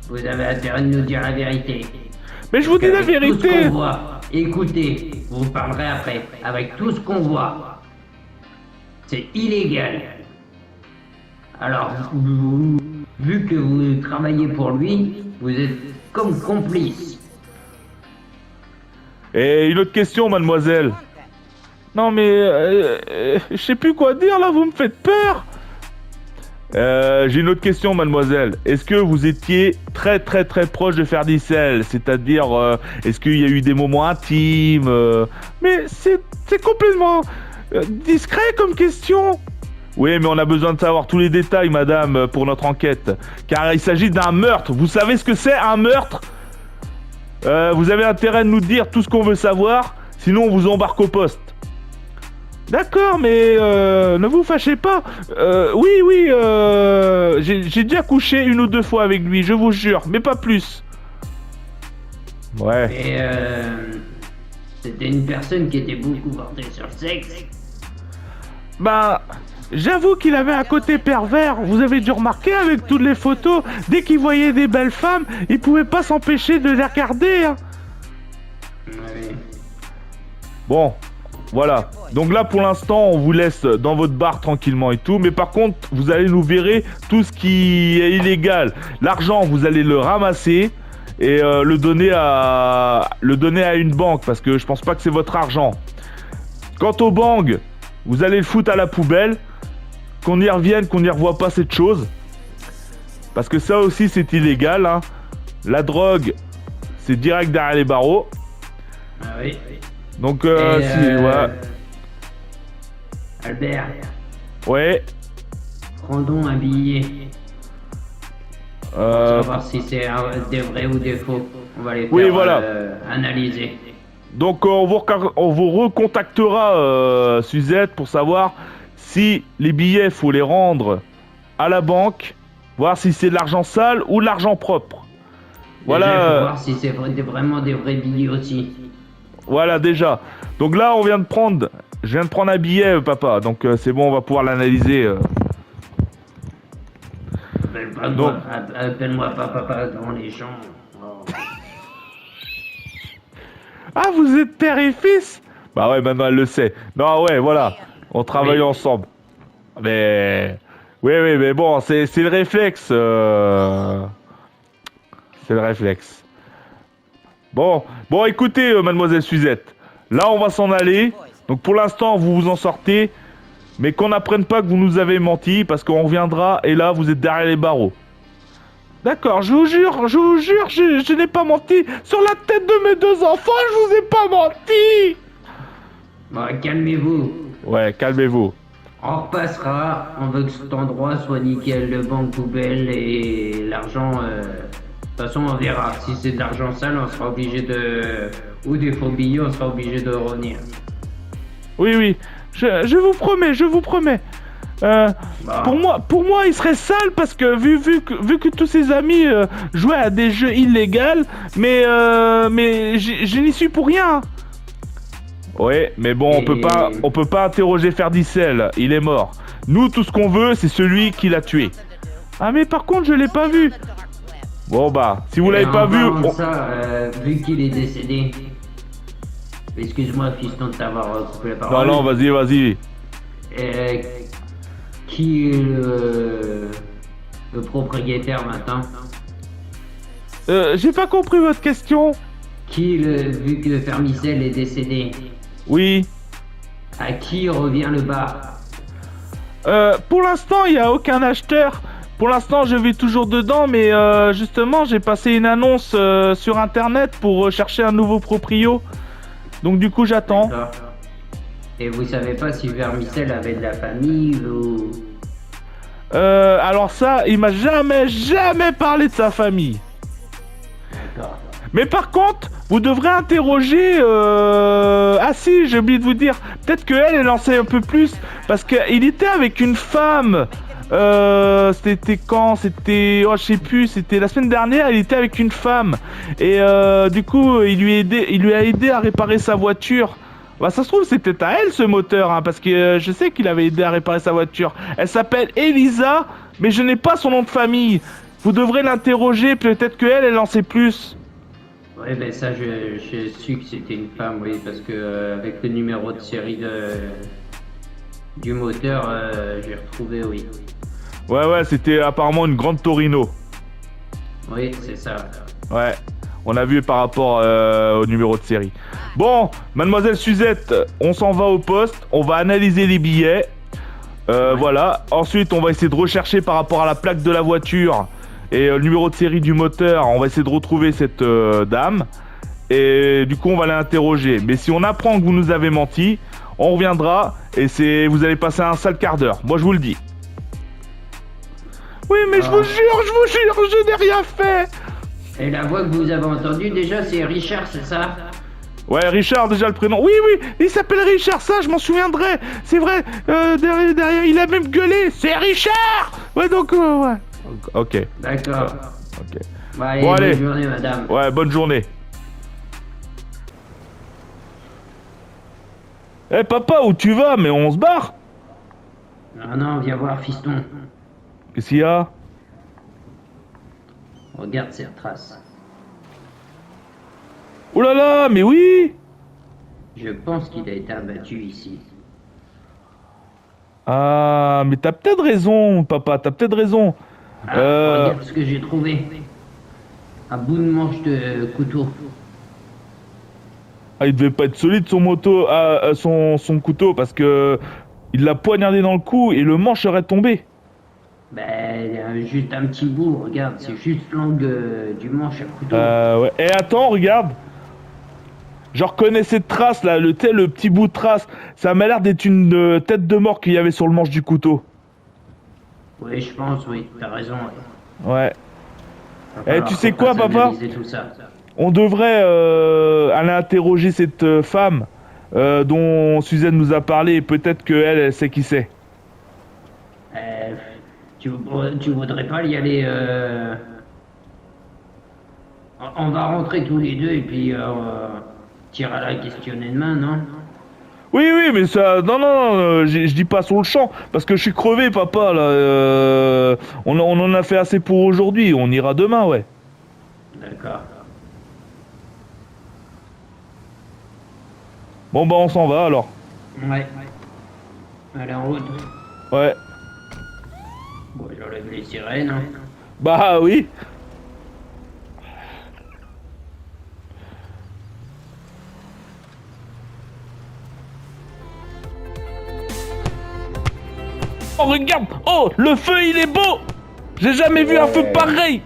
vous avez intérêt de nous dire la vérité. Mais je vous dis la Avec tout ce vérité. qu'on voit, écoutez, vous parlerez après. Avec tout ce qu'on voit, c'est illégal. Alors, vu que vous travaillez pour lui, vous êtes comme complice. Et une autre question, mademoiselle. Non mais je sais plus quoi dire là, vous me faites peur. J'ai une autre question, mademoiselle. Est-ce que vous étiez très proche de Ferdicel? C'est-à-dire, est-ce qu'il y a eu des moments intimes Mais c'est complètement discret comme question. Oui, mais on a besoin de savoir tous les détails, madame, pour notre enquête. Car il s'agit d'un meurtre. Vous savez ce que c'est, un meurtre? Vous avez intérêt de nous dire tout ce qu'on veut savoir, sinon on vous embarque au poste. D'accord, mais ne vous fâchez pas. Oui, j'ai déjà couché 1 ou 2 fois avec lui, je vous jure, mais pas plus. Ouais. Et c'était une personne qui était beaucoup portée sur le sexe. Ben, j'avoue qu'il avait un côté pervers. Vous avez dû remarquer avec toutes les photos, dès qu'il voyait des belles femmes, il pouvait pas s'empêcher de les regarder. Hein. Oui. Bon, voilà. Donc là, pour l'instant, on vous laisse dans votre bar tranquillement et tout. Mais par contre, vous allez nous virer tout ce qui est illégal. L'argent, vous allez le ramasser et le donner à une banque parce que je pense pas que c'est votre argent. Quant au bang, vous allez le foutre à la poubelle. Qu'on y revienne, qu'on n'y revoie pas cette chose. Parce que ça aussi, c'est illégal. Hein. La drogue, c'est direct derrière les barreaux. Ah oui. Donc, Et, ouais. Albert, Ouais. prends donc un billet. Pour savoir si c'est des vrais ou des faux. On va les faire Oui, voilà. analyser. Donc, on vous recontactera, Suzette, pour savoir si les billets, faut les rendre à la banque, voir si c'est de l'argent sale ou de l'argent propre. Voilà. Déjà, faut voir si c'est vraiment des vrais billets aussi. Voilà, déjà. Donc là, on vient de prendre Je viens de prendre un billet, papa, donc c'est bon, on va pouvoir l'analyser. Donc- Appelle-moi pas papa devant les gens. Oh. Ah, vous êtes père et fils? Bah ouais, maintenant elle le sait. Non, ouais, voilà. On travaille Oui. ensemble. Mais... Oui, oui, mais bon, c'est le réflexe. C'est le réflexe. Bon, écoutez, mademoiselle Suzette. Là, on va s'en aller. Donc pour l'instant, vous vous en sortez. Mais qu'on n'apprenne pas que vous nous avez menti, parce qu'on reviendra, et là, vous êtes derrière les barreaux. D'accord, je vous jure, je n'ai pas menti. Sur la tête de mes 2 enfants, je vous ai pas menti. Bon, calmez-vous. Ouais, calmez-vous. On repassera. On veut que cet endroit soit nickel, le banque poubelle et l'argent. De toute façon, on verra. Si c'est de l'argent sale, on sera obligé de. Ou des faux billets, on sera obligé de revenir. Oui, oui, je vous promets, je vous promets. Pour moi, il serait sale parce que vu que tous ses amis jouaient à des jeux illégaux, mais je n'y suis pour rien. Ouais, mais bon, on peut pas interroger Ferdicel, il est mort. Nous, tout ce qu'on veut, c'est celui qui l'a tué. Ah, mais par contre, je l'ai pas vu. Bon bah, si vous Et l'avez pas en vu, parlant de ça, vu qu'il est décédé. Excuse-moi, fiston, de t'avoir coupé la non, parole. non, vas-y. Qui est le propriétaire maintenant? J'ai pas compris votre question. Vu que Fermicelle est décédé, Oui. à qui revient le bar? Pour l'instant, il n'y a aucun acheteur. Pour l'instant, je vis toujours dedans, mais justement, j'ai passé une annonce sur Internet pour chercher un nouveau proprio. Donc du coup, j'attends. D'accord. Et vous savez pas si Vermicelle avait de la famille ou... Alors ça, il m'a jamais parlé de sa famille. D'accord. Mais par contre, vous devrez interroger... Ah si, j'ai oublié de vous dire. Peut-être qu'elle, elle en sait un peu plus. Parce qu'il était avec une femme. C'était quand? C'était... Oh, je sais plus. C'était la semaine dernière, il était avec une femme. Et du coup, il lui a aidé à réparer sa voiture. Bah ça se trouve, c'est peut-être à elle ce moteur, hein, parce que je sais qu'il avait aidé à réparer sa voiture. Elle s'appelle Elisa, mais je n'ai pas son nom de famille. Vous devrez l'interroger, peut-être qu'elle, elle en sait plus. Ouais, ben ça, je su que c'était une femme, oui, parce que avec le numéro de série du moteur, j'ai retrouvé, oui. Ouais, c'était apparemment une grande Torino. Oui, c'est ça. Ouais, on a vu par rapport au numéro de série. Bon, mademoiselle Suzette, on s'en va au poste, on va analyser les billets. Voilà, ensuite on va essayer de rechercher par rapport à la plaque de la voiture et le numéro de série du moteur. On va essayer de retrouver cette dame. Et du coup on va l'interroger. Mais si on apprend que vous nous avez menti, on reviendra et vous allez passer un sale quart d'heure. Moi je vous le dis. Oui, mais je vous jure, je n'ai rien fait. Et la voix que vous avez entendue, déjà, c'est Richard, c'est ça? Ouais, Richard, déjà le prénom. Oui, il s'appelle Richard, ça, je m'en souviendrai. C'est vrai, derrière, il a même gueulé. C'est Richard. Ouais, donc, ouais. Ok. D'accord. Ok. Bon, allez, Bon, allez. bonne journée, madame. Ouais, bonne journée. Eh, papa, où tu vas? Mais on se barre. Non, viens voir, fiston. Qu'est-ce qu'il y a? Regarde ces traces. Oh là là, mais oui. Je pense qu'il a été abattu ici. Ah, mais t'as peut-être raison, papa, t'as peut-être raison. Ah, regarde ce que j'ai trouvé. Un bout de manche de couteau. Ah, il devait pas être solide son couteau parce que il l'a poignardé dans le cou et le manche serait tombé. Ben, juste un petit bout, regarde, c'est juste l'angle du manche à couteau. Ouais. Et attends, regarde. Je reconnais cette trace là, le petit bout de trace. Ça m'a l'air d'être une tête de mort qu'il y avait sur le manche du couteau. Oui, je pense, oui, t'as raison. Ouais. Ouais. Va falloir tu sais qu'on quoi, fasse papa? analyser tout ça. On devrait aller interroger cette femme dont Suzanne nous a parlé et peut-être qu'elle, elle sait qui c'est. Tu voudrais pas y aller On va rentrer tous les deux et puis t'iras la questionner demain, non? Oui, oui, mais ça... Non, non, non, je dis pas sur le champ, parce que je suis crevé, papa, là. On en a fait assez pour aujourd'hui, on ira demain, ouais. D'accord. Bon, bah, on s'en va, alors. Ouais. Allez, en route. Ouais. Bon, j'enlève les sirènes. Hein. Bah, oui. Oh, regarde! Oh, le feu, il est beau! J'ai jamais vu un feu pareil!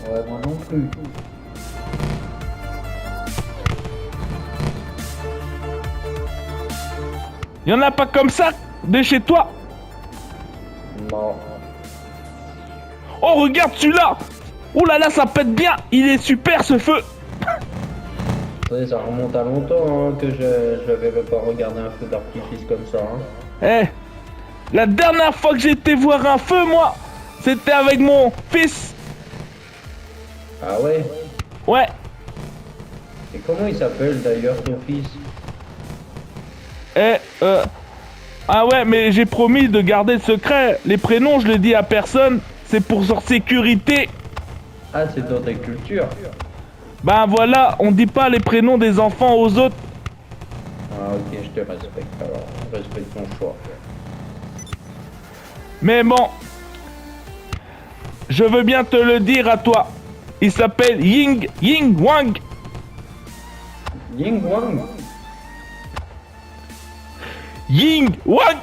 Ouais, moi non plus. Y en a pas comme ça de chez toi? Non. Oh, regarde celui-là! Oh là là, ça pète bien! Il est super ce feu! Vous savez, ça remonte à longtemps hein, que je n'avais pas regardé un feu d'artifice comme ça. Hein. Eh! La dernière fois que j'ai été voir un feu, moi, c'était avec mon fils! Ah ouais? Ouais! Et comment il s'appelle d'ailleurs ton fils? Ah ouais, mais j'ai promis de garder le secret. Les prénoms, je les dis à personne. C'est pour leur sécurité. Ah, c'est dans ta culture. Ben voilà, on dit pas les prénoms des enfants aux autres. Ah ok, je te respecte alors. Je respecte ton choix. Mais bon, je veux bien te le dire à toi. Il s'appelle Ying Wang. Ying Wang. Ying Wang.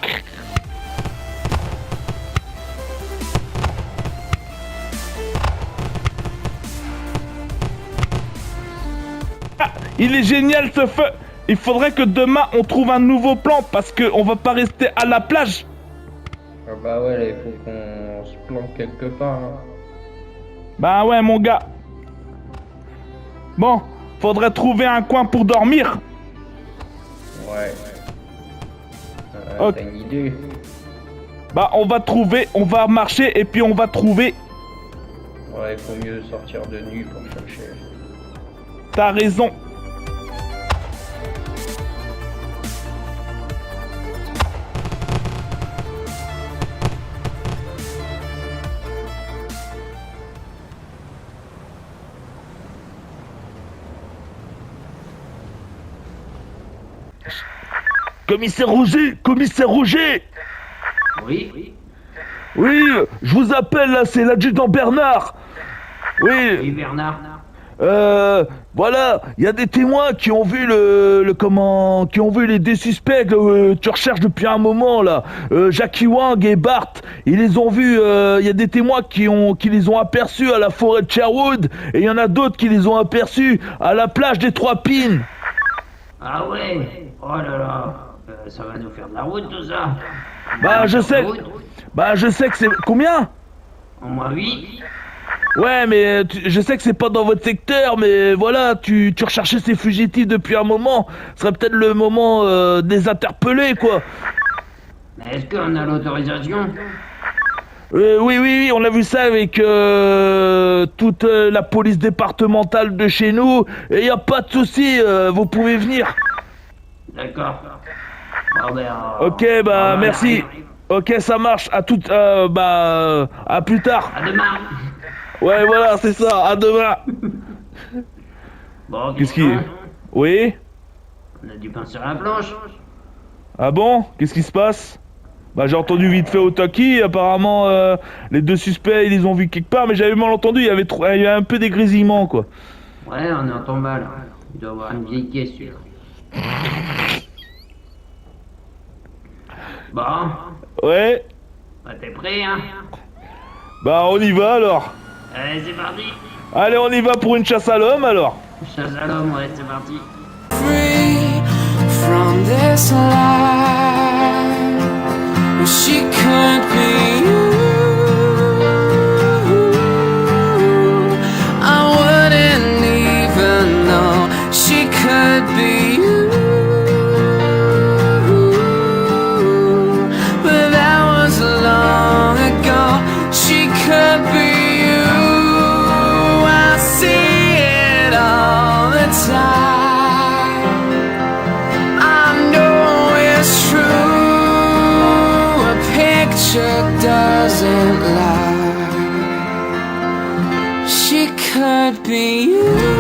Ah, il est génial ce feu. Il faudrait que demain on trouve un nouveau plan parce que on va pas rester à la plage. Ah bah ouais, là, il faut qu'on se planque quelque part. Hein. Bah ouais mon gars. Bon, faudrait trouver un coin pour dormir. Ouais. Ok. T'as une idée? Bah on va trouver, on va marcher et puis on va trouver. Ouais, il faut mieux sortir de nuit pour chercher. T'as raison. Commissaire Rouget, commissaire Rouget. Oui. Oui, je vous appelle là, c'est l'adjudant Bernard. Oui, Oui, Bernard. voilà, il y a des témoins qui ont vu qui ont vu les deux suspects que tu recherches depuis un moment là. Jackie Wang et Bart, ils les ont vus. Il y a des témoins qui les ont aperçus à la forêt de Sherwood et il y en a d'autres qui les ont aperçus à la plage des Trois Pins. Ah ouais. Oh là là. Ça va nous faire de la route tout ça. Bah je sais, De la route. je sais que c'est combien? Au moins 8. Ouais, mais je sais que c'est pas dans votre secteur, mais voilà, tu recherchais ces fugitifs depuis un moment. Ce serait peut-être le moment de les interpeller, quoi. Mais est-ce qu'on a l'autorisation? Oui, on a vu ça avec toute la police départementale de chez nous. Et y a pas de souci, vous pouvez venir. D'accord. Bon ben... Ok, bah on merci. arrive. Ok, ça marche. À à plus tard. À demain. Ouais, voilà, c'est ça. À demain. Bon, Qu'est-ce qui... Oui? On a du pain sur la planche. Ah bon? Qu'est-ce qui se passe? Bah j'ai entendu vite fait au Taki, apparemment les deux suspects ils les ont vus quelque part, mais j'avais mal entendu, il y avait un peu des grésillements quoi. Ouais, on est en tombale. Il doit avoir une vieille caisse celui-là. Bon, Ouais, bah t'es prêt hein? bah on y va alors. Allez, c'est parti. Allez on y va pour une chasse à l'homme alors. Chasse à l'homme, ouais, c'est parti. Free from this life. She could be you. I wouldn't even know. She could be you. But that was long ago. She could be you. I see it all the time. I know could be you.